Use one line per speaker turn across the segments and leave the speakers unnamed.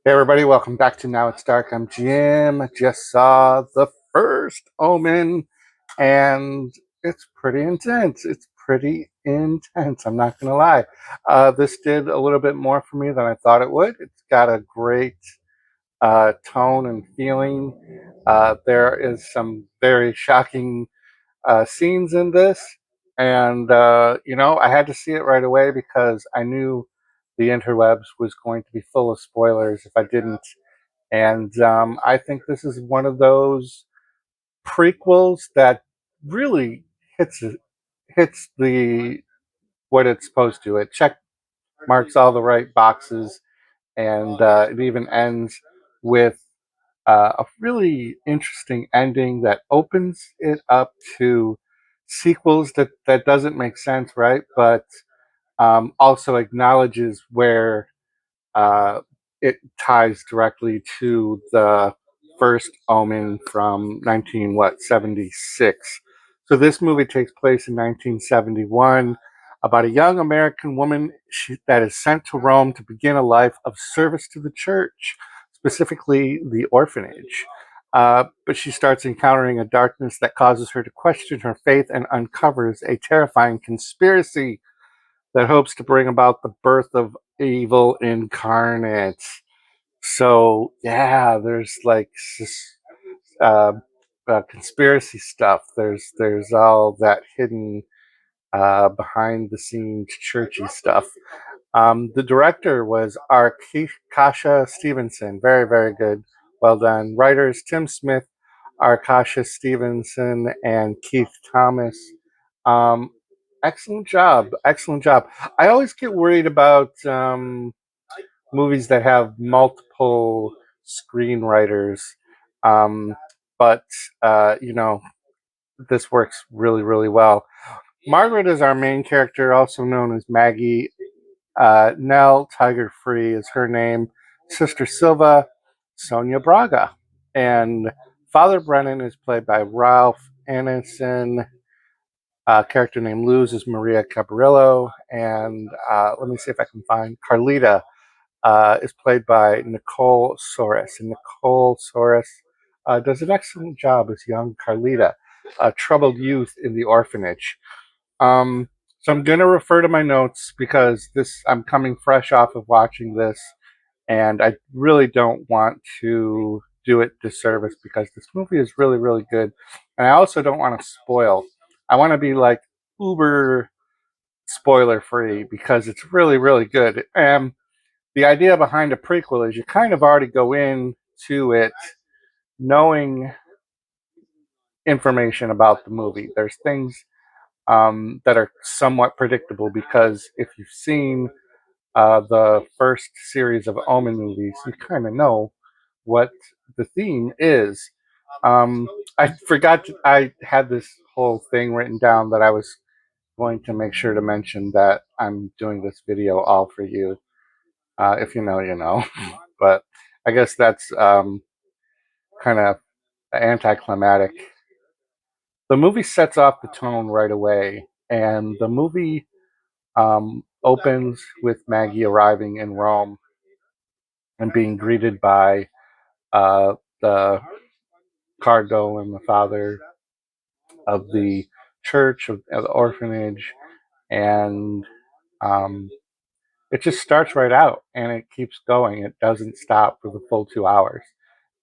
Hey everybody, welcome back to Now It's Dark. I'm Jim. Just saw the First Omen, and it's pretty intense. I'm not gonna lie. This did a little bit more for me than I thought it would. It's got a great tone and feeling. There is some very shocking scenes in this, and I had to see it right away because I knew the interwebs was going to be full of spoilers if I didn't. And I think this is one of those prequels that really hits the what it's supposed to. It check marks all the right boxes, and it even ends with a really interesting ending that opens it up to sequels that doesn't make sense, right? But also acknowledges where uh, it ties directly to the First Omen from 1976. So this movie takes place in 1971 about a young American woman that is sent to Rome to begin a life of service to the church, specifically the orphanage. But she starts encountering a darkness that causes her to question her faith and uncovers a terrifying conspiracy that hopes to bring about the birth of evil incarnate. So yeah, there's like uh, conspiracy stuff. There's all that hidden behind the scenes churchy stuff. The director was Arkasha Stevenson. Very, very good. Well done. Writers Tim Smith, Arkasha Stevenson, and Keith Thomas. Um, Excellent job. Excellent job. I always get worried about movies that have multiple screenwriters. Um, but, this works really, really well. Margaret is our main character, also known as Maggie. Nell, Tiger Free is her name. Sister Silva, Sonia Braga. And Father Brennan is played by Ralph Ineson. Character named Luz is Maria Caballero. And let me see if I can find Carlita is played by Nicole Soros. And Nicole Soros does an excellent job as young Carlita, a troubled youth in the orphanage. So I'm going to refer to my notes because I'm coming fresh off of watching this, and I really don't want to do it disservice because this movie is really, really good. And I also don't want to spoil. I want to be like uber spoiler free because it's really, really good. And the idea behind a prequel is you kind of already go into it knowing information about the movie. There's things that are somewhat predictable because if you've seen the first series of Omen movies, you kind of know what the theme is. I forgot I had this whole thing written down that I was going to make sure to mention that I'm doing this video all for you. If you know, you know. But I guess that's kind of anticlimactic. The movie sets off the tone right away, and the movie opens with Maggie arriving in Rome and being greeted by the cardinal and the father of the church, of the orphanage, and um, it just starts right out and it keeps going. It doesn't stop for the full 2 hours.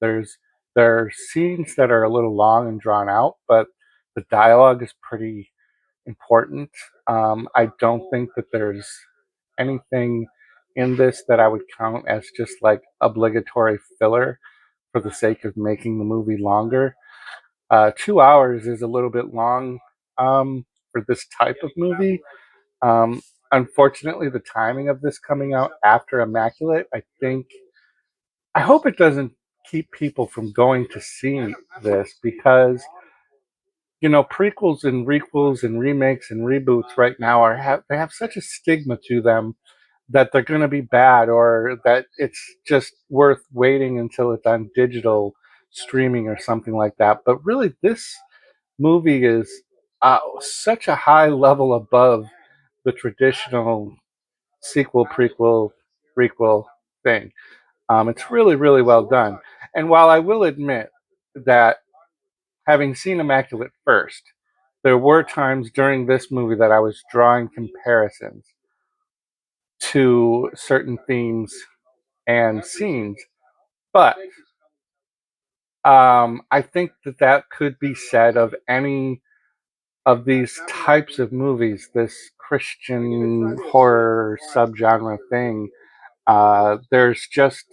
There's there are scenes that are a little long and drawn out, but the dialogue is pretty important. I don't think that there's anything in this that I would count as just like obligatory filler for the sake of making the movie longer. 2 hours is a little bit long for this type of movie. Um, Unfortunately, the timing of this coming out after Immaculate, I hope it doesn't keep people from going to see this because prequels and requels and remakes and reboots right now they have such a stigma to them that they're going to be bad or that it's just worth waiting until it's on digital streaming or something like that. But really, this movie is such a high level above the traditional sequel, prequel, requel thing. It's really, really well done. And while I will admit that having seen Immaculate first, there were times during this movie that I was drawing comparisons to certain themes and scenes, but I think that that could be said of any of these types of movies, this Christian horror subgenre thing. There's just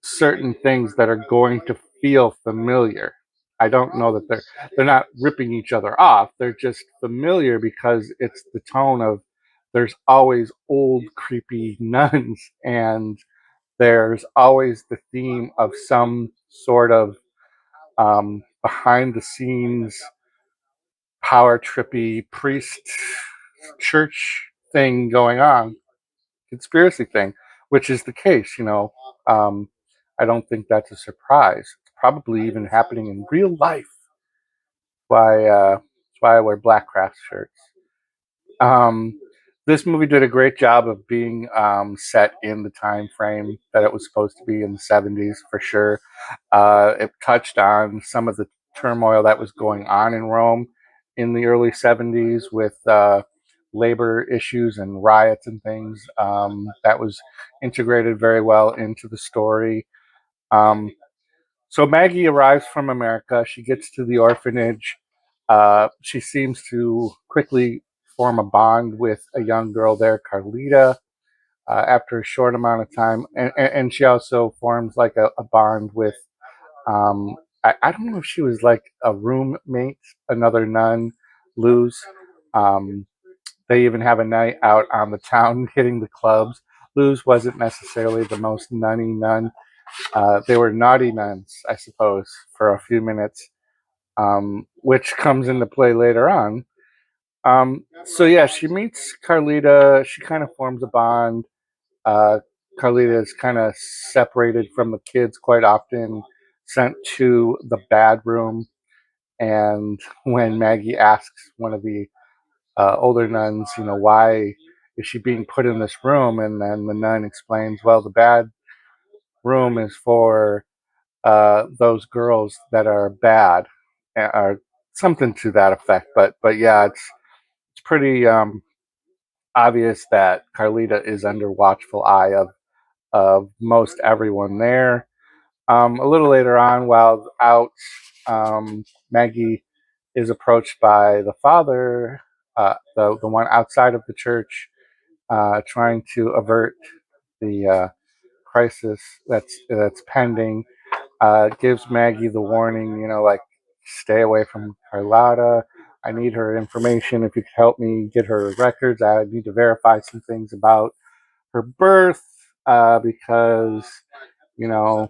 certain things that are going to feel familiar. I don't know that they're not ripping each other off. They're just familiar because it's the tone of there's always old creepy nuns, and there's always the theme of some sort of behind the scenes power trippy priest church thing going on, conspiracy thing, which is the case. Um, I don't think that's a surprise. It's probably even happening in real life. That's why I wear black craft shirts. Um, this movie did a great job of being set in the time frame that it was supposed to be in the 70s for sure. It touched on some of the turmoil that was going on in Rome in the early 70s with labor issues and riots and things. That was integrated very well into the story. Um, so Maggie arrives from America. She gets to the orphanage. She seems to quickly form a bond with a young girl there, Carlita, after a short amount of time. And she also forms like a bond with, um, I don't know if she was like a roommate, another nun, Luz. Um, they even have a night out on the town hitting the clubs. Luz wasn't necessarily the most nunny nun. They were naughty nuns, I suppose, for a few minutes, which comes into play later on. So yeah, she meets Carlita. She kind of forms a bond. Uh, Carlita is kind of separated from the kids quite often, sent to the bad room. And when Maggie asks one of the older nuns, why is she being put in this room? And then the nun explains, well, the bad room is for those girls that are bad, or something to that effect. But yeah, it's pretty obvious that Carlita is under watchful eye of most everyone there. A little later on, while out, Maggie is approached by the father, the one outside of the church, trying to avert the crisis that's pending. Gives Maggie the warning, like stay away from Carlotta. I need her information. If you could help me get her records, I need to verify some things about her birth, because you know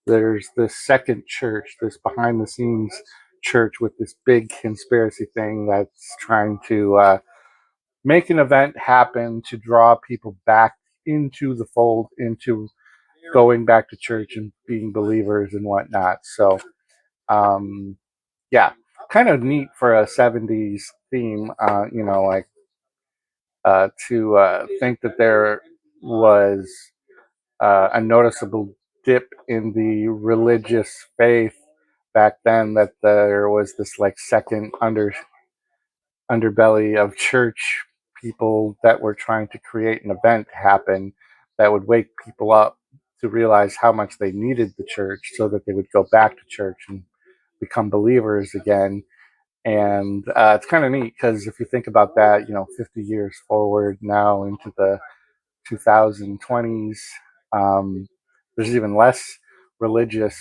there's this second church, this behind the scenes church with this big conspiracy thing that's trying to make an event happen to draw people back into the fold, into going back to church and being believers and whatnot. So, um, yeah, kind of neat for a 70s theme, like to think that there was a noticeable dip in the religious faith back then, that there was this like second underbelly of church people that were trying to create an event happen that would wake people up to realize how much they needed the church so that they would go back to church and become believers again. And it's kind of neat because if you think about that, 50 years forward now into the 2020s, there's even less religious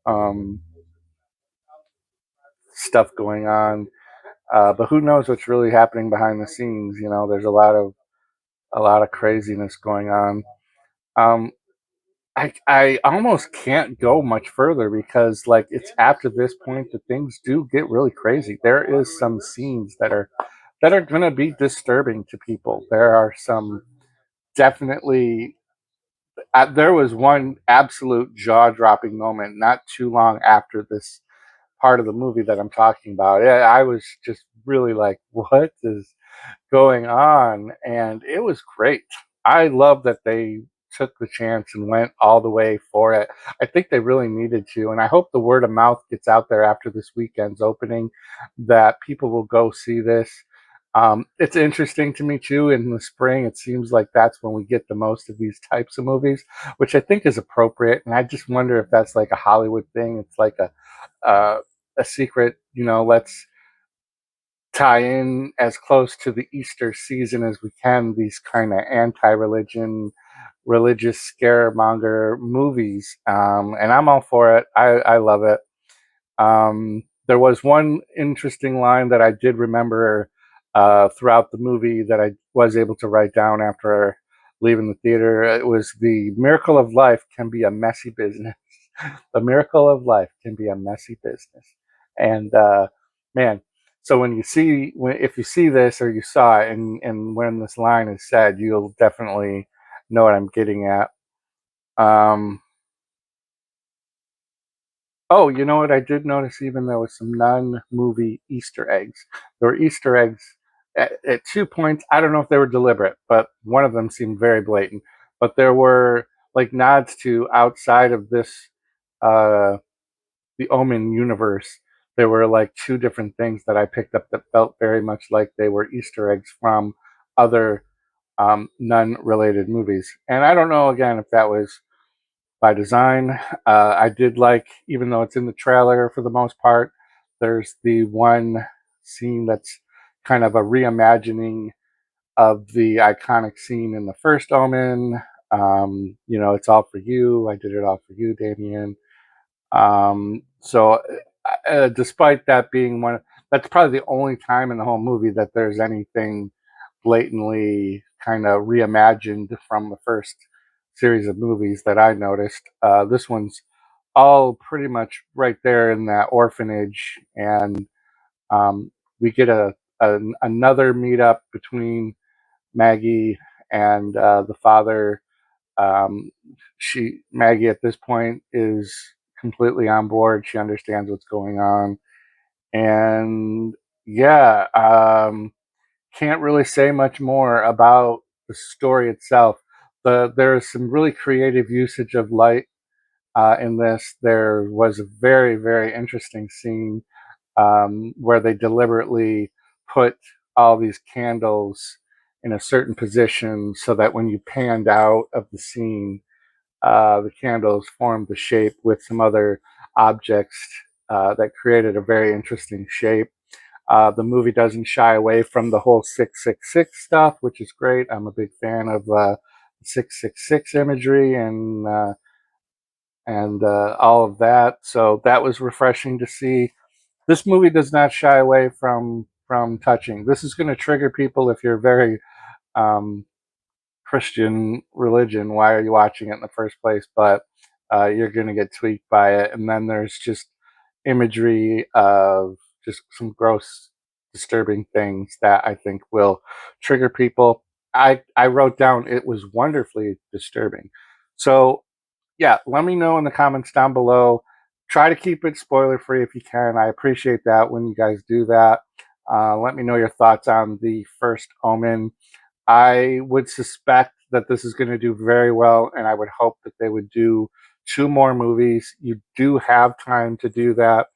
um, stuff going on. But who knows what's really happening behind the scenes? There's a lot of craziness going on. Um, I almost can't go much further because like it's after this point that things do get really crazy. There is some scenes that are going to be disturbing to people. There are some definitely. There was one absolute jaw-dropping moment not too long after this part of the movie that I'm talking about. I was just really like, what is going on? And it was great. I love that they took the chance and went all the way for it. I think they really needed to, and I hope the word of mouth gets out there after this weekend's opening that people will go see this. It's interesting to me too. In the spring, it seems like that's when we get the most of these types of movies, which I think is appropriate. And I just wonder if that's like a Hollywood thing. It's like a secret, let's tie in as close to the Easter season as we can these kind of anti-religion, religious scaremonger movies, and I'm all for it. I love it. There was one interesting line that I did remember throughout the movie that I was able to write down after leaving the theater. It was the miracle of life can be a messy business. The miracle of life can be a messy business. And man, so if you see this or you saw it, and when this line is said, you'll definitely know what I'm getting at. Oh, you know what? I did notice even there was some non-movie Easter eggs. There were Easter eggs at 2 points. I don't know if they were deliberate, but one of them seemed very blatant. But there were like nods to outside of this, uh, the Omen universe. There were like two different things that I picked up that felt very much like they were Easter eggs from other nun-related movies. And I don't know again if that was by design. I did like, even though it's in the trailer for the most part, there's the one scene that's kind of a reimagining of the iconic scene in the First Omen. It's all for you. I did it all for you, Damien. Despite that being that's probably the only time in the whole movie that there's anything blatantly kind of reimagined from the first series of movies that I noticed. This one's all pretty much right there in that orphanage, and we get another meetup between Maggie and the father. Maggie at this point is completely on board. She understands what's going on, and yeah, can't really say much more about the story itself. There's some really creative usage of light in this. There was a very, very interesting scene where they deliberately put all these candles in a certain position so that when you panned out of the scene, the candles formed the shape with some other objects that created a very interesting shape. The movie doesn't shy away from the whole 666 stuff, which is great. I'm a big fan of 666 imagery and all of that. So that was refreshing to see. This movie does not shy away from touching. This is going to trigger people if you're very um, Christian religion. Why are you watching it in the first place? But you're going to get tweaked by it. And then there's just imagery of just some gross, disturbing things that I think will trigger people. I wrote down it was wonderfully disturbing. So yeah, let me know in the comments down below. Try to keep it spoiler free if you can. I appreciate that when you guys do that. Let me know your thoughts on the First Omen. I would suspect that this is going to do very well, and I would hope that they would do 2 more movies. You do have time to do that.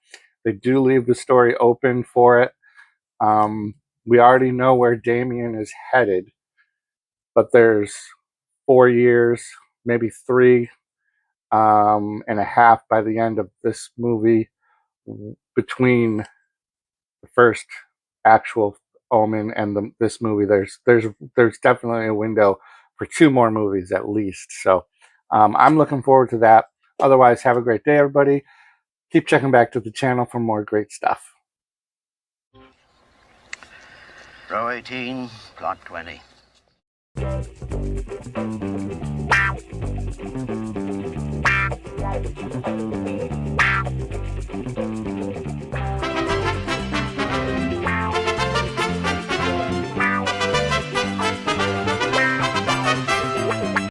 They do leave the story open for it. We already know where Damien is headed, but there's 4 years, maybe 3.5 by the end of this movie between the first actual Omen and this movie. There's definitely a window for 2 more movies at least. So I'm looking forward to that. Otherwise, have a great day, everybody. Keep checking back to the channel for more great stuff.
Row 18, plot 20.